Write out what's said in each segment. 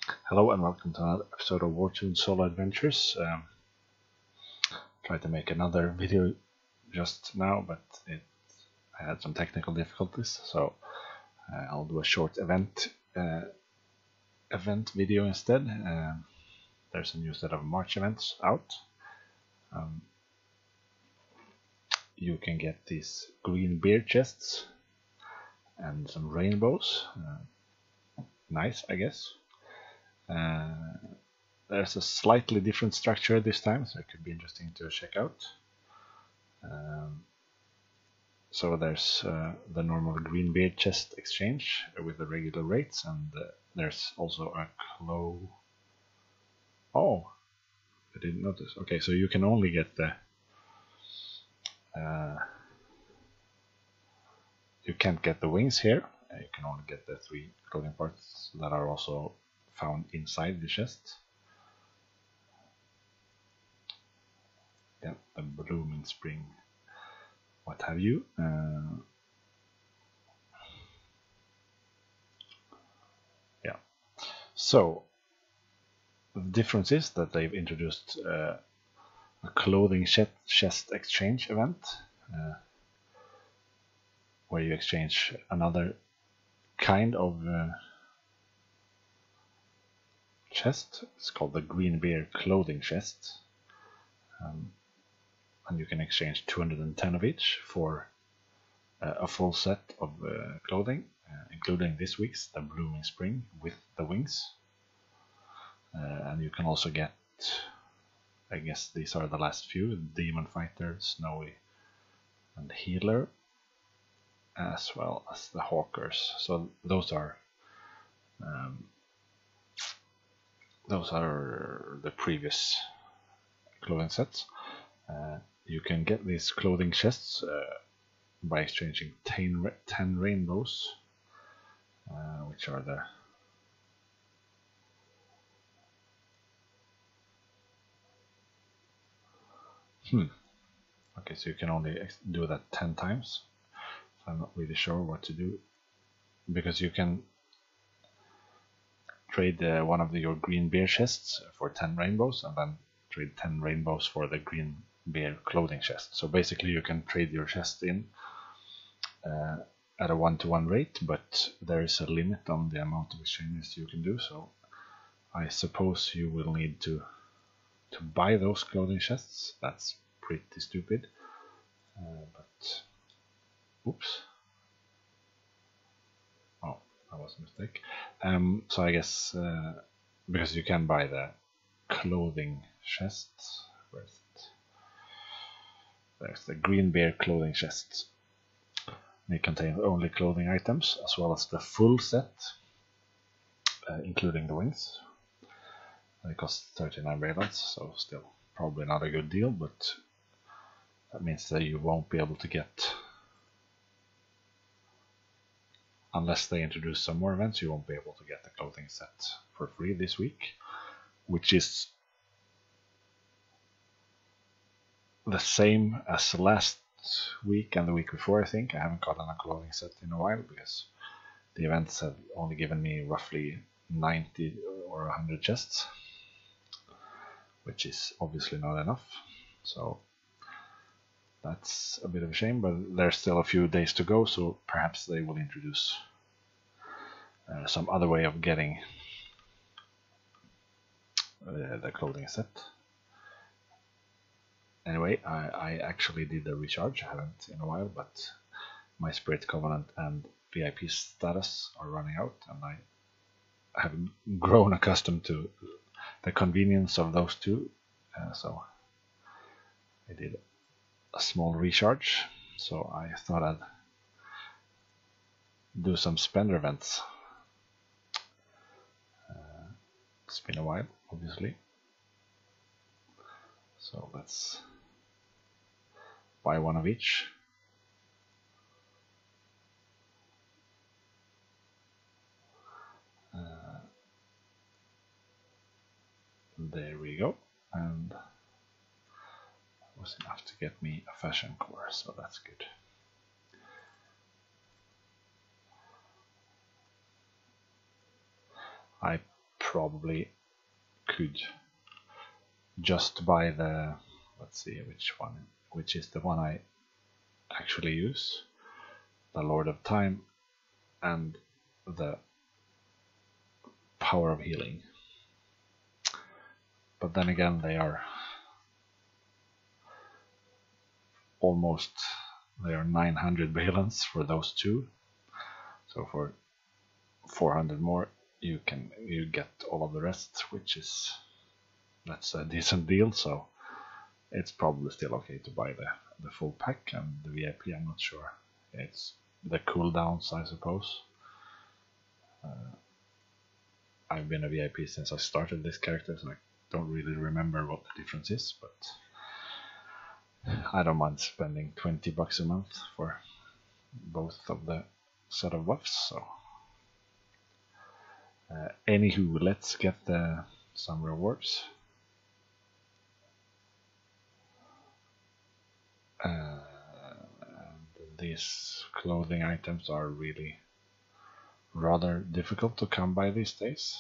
Hello and welcome to another episode of Wartune Solo Adventures. Tried to make another video just now, but I had some technical difficulties, so I'll do a short event video instead. There's a new set of March events out. You can get these green beer chests and some rainbows. Nice, I guess. There's a slightly different structure this time, so it could be interesting to check out. So there's the normal green beer chest exchange with the regular rates, and there's also a Oh, I didn't notice. Okay, so you can only get the you can't get the wings here. You can only get the 3 clothing parts that are also found inside the chest. Yeah, the blooming spring, what have you. Yeah, so the difference is that they've introduced a clothing chest exchange event where you exchange another kind of chest. It's called the Green Bear Clothing Chest, and you can exchange 210 of each for a full set of clothing, including this week's the Blooming Spring with the wings. And you can also get, I guess these are the last few, Demon Fighter, Snowy, and Healer, as well as the Hawkers. So those are the previous clothing sets. You can get these clothing chests by exchanging 10 rainbows, which are the Okay, so you can only do that 10 times. So I'm not really sure what to do, because you can trade one of your green beer chests for 10 rainbows, and then trade 10 rainbows for the green beer clothing chest. So basically you can trade your chest in at a 1-to-1 rate, but there is a limit on the amount of exchanges you can do. So I suppose you will need to buy those clothing chests. That's pretty stupid, but oops. Oh, that was a mistake. So I guess because you can buy the clothing chest. Where's it? There's the Green Bear Clothing Chest. It contains only clothing items, as well as the full set, including the wings. It costs 39 Braylons, so still probably not a good deal, but that means that you won't be able to get, unless they introduce some more events, you won't be able to get the clothing set for free this week, which is the same as last week and the week before. I think I haven't gotten a clothing set in a while because the events have only given me roughly 90 or 100 chests, which is obviously not enough. So that's a bit of a shame, but there's still a few days to go, so perhaps they will introduce some other way of getting the clothing set. Anyway, I actually did a recharge. I haven't in a while, but my Spirit Covenant and VIP status are running out, and I have grown accustomed to the convenience of those two, so I did a small recharge. So I thought I'd do some spender events. It's been a while, obviously, so let's buy one of each. There we go, and that was enough to get me a fashion core, so that's good. I probably could just buy the, let's see which is the one I actually use, the Lord of Time and the Power of Healing. But then again, they are they are 900 balance for those two. So for 400 more, you get all of the rest, that's a decent deal. So it's probably still okay to buy the full pack, and the VIP, I'm not sure. It's the cooldowns, I suppose. I've been a VIP since I started this character, so I don't really remember what the difference is, but I don't mind spending $20 a month for both of the set of buffs. So anywho, let's get some rewards. These clothing items are really rather difficult to come by these days,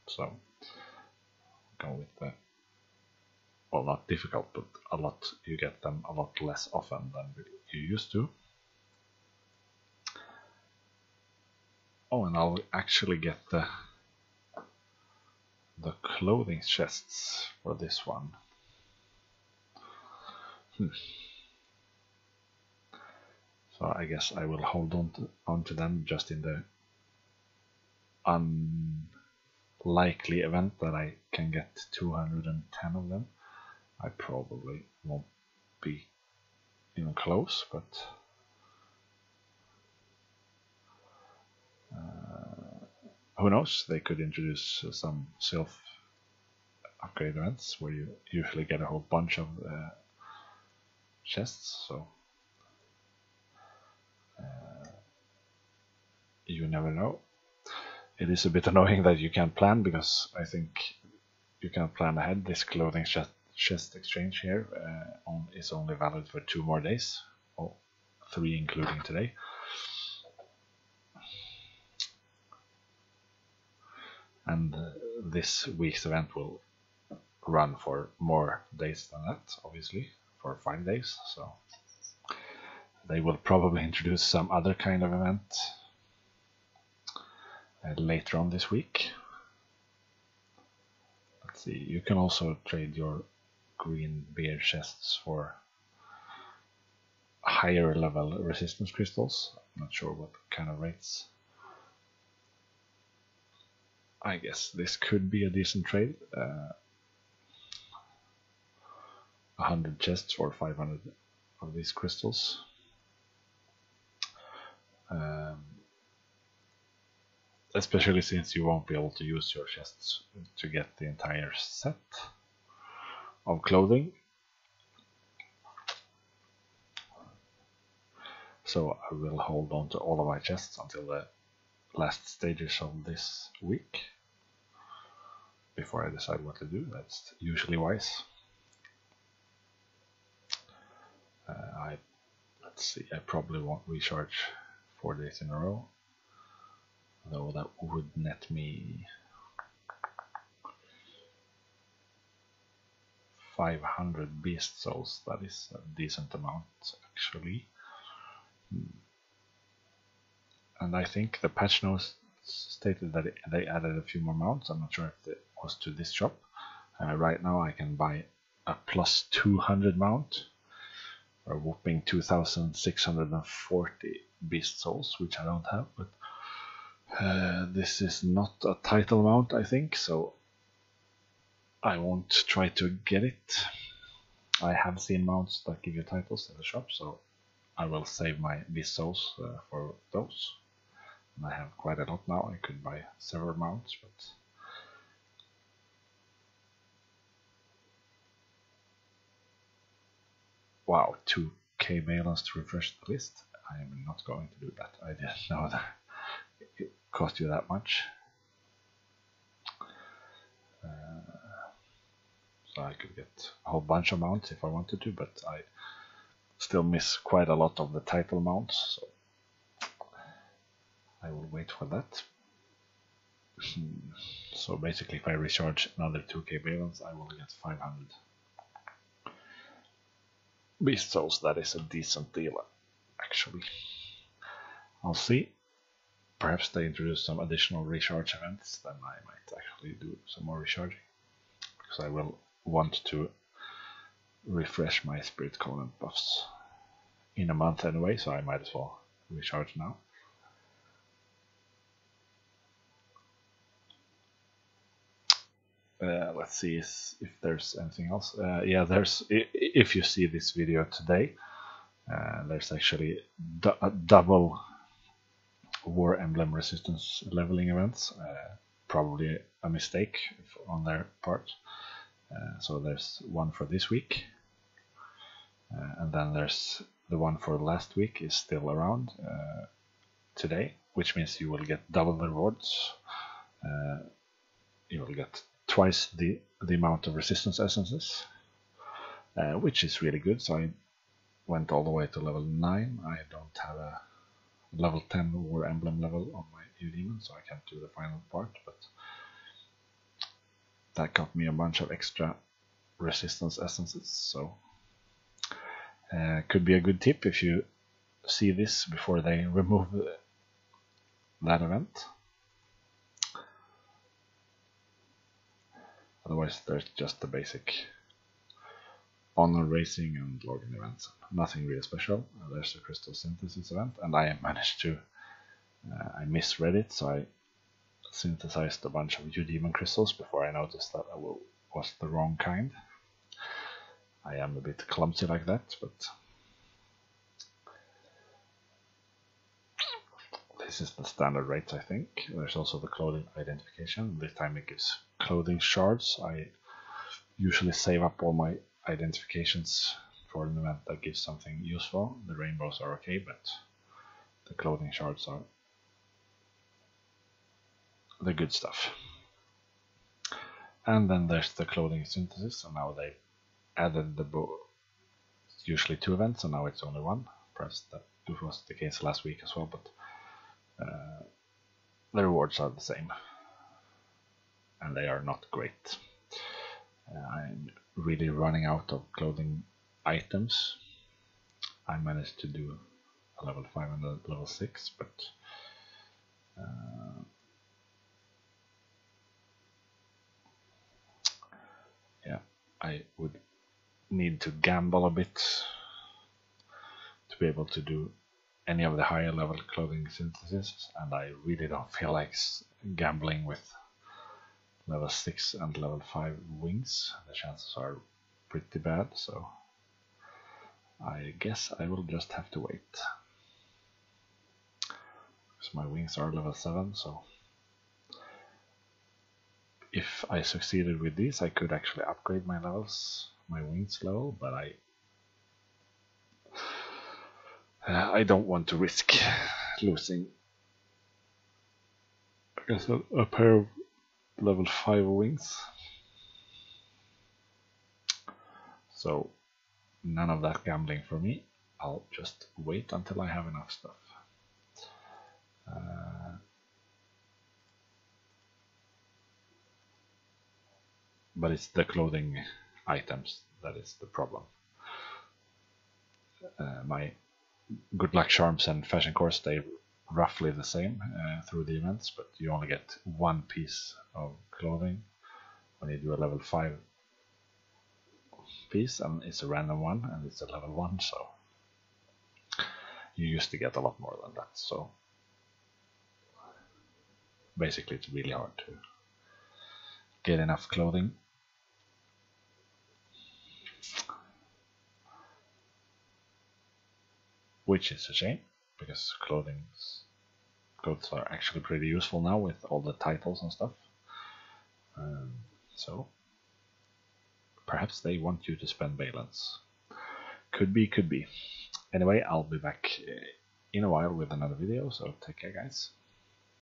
so go with the, well, not difficult, but you get them a lot less often than you used to. Oh, and I'll actually get the clothing chests for this one. So I guess I will hold on to them just in the unlikely event that I can get 210 of them. I probably won't be even close, but who knows? They could introduce some self upgrade events where you usually get a whole bunch of chests, so you never know. It is a bit annoying that you can't plan, because I think you can plan ahead. This clothing chest exchange here is only valid for 2 more days, or 3 including today. And this week's event will run for more days than that, obviously, for 5 days. So they will probably introduce some other kind of event later on this week. Let's see, you can also trade your green beer chests for higher level resistance crystals. I'm not sure what kind of rates. I guess this could be a decent trade. 100 chests for 500 of these crystals. Especially since you won't be able to use your chests to get the entire set of clothing. So I will hold on to all of my chests until the last stages of this week before I decide what to do. That's usually wise. Let's see, I probably won't recharge 4 days in a row, though that would net me 500 beast souls. That is a decent amount, actually. And I think the patch notes stated that they added a few more mounts. I'm not sure if it was to this shop. Right now I can buy a plus 200 mount, or a whopping 2,640 beast souls, which I don't have, but this is not a title mount, I think, so I won't try to get it. I have seen mounts that give you titles in the shop, so I will save my beast souls for those. And I have quite a lot now. I could buy several mounts, but wow, 2k balance to refresh the list. I am not going to do that. I didn't know that it cost you that much. So I could get a whole bunch of mounts if I wanted to, but I still miss quite a lot of the title mounts, so I will wait for that. So basically, if I recharge another 2k balance, I will get 500 beast souls. That is a decent deal, actually. I'll see. Perhaps they introduce some additional recharge events, then I might actually do some more recharging. Because I will want to refresh my Spirit Covenant buffs in a month anyway, so I might as well recharge now. Let's see if there's anything else. Yeah, there's. If you see this video today, there's actually a double War Emblem Resistance leveling events. Probably a mistake on their part. So there's one for this week, and then there's the one for last week is still around today, which means you will get double the rewards. You will get twice the amount of resistance essences, which is really good. So I went all the way to level 9. I don't have a level 10 War Emblem level on my Demon, so I can't do the final part, but that got me a bunch of extra resistance essences, so could be a good tip if you see this before they remove that event. Otherwise, there's just the basic honor racing and login events. Nothing really special. There's the crystal synthesis event, and I managed to. I misread it, so I synthesized a bunch of Demon crystals before I noticed that I was the wrong kind. I am a bit clumsy like that, but this is the standard rates, I think. There's also the clothing identification. This time it gives clothing shards. I usually save up all my identifications for an event that gives something useful. The rainbows are okay, but the clothing shards are the good stuff. And then there's the clothing synthesis, and now they've added the usually 2 events, and now it's only 1. Perhaps that was the case last week as well, but the rewards are the same, and they are not great. I'm really running out of clothing items. I managed to do a level 5 and a level 6, but yeah, I would need to gamble a bit to be able to do any of the higher level clothing synthesis, and I really don't feel like gambling with level 6 and level 5 wings. The chances are pretty bad, so I guess I will just have to wait. Because my wings are level 7, so if I succeeded with these, I could actually upgrade my levels, my wings level, but I don't want to risk losing, I guess, a pair of level 5 wings. So none of that gambling for me. I'll just wait until I have enough stuff. But it's the clothing items that is the problem. My good luck charms and fashion core stay roughly the same through the events, but you only get 1 piece of clothing when you do a level 5 piece, and it's a random one, and it's a level 1, so you used to get a lot more than that. So basically it's really hard to get enough clothing. Which is a shame, because clothes are actually pretty useful now with all the titles and stuff. So perhaps they want you to spend balance. Could be. Anyway, I'll be back in a while with another video, so take care, guys.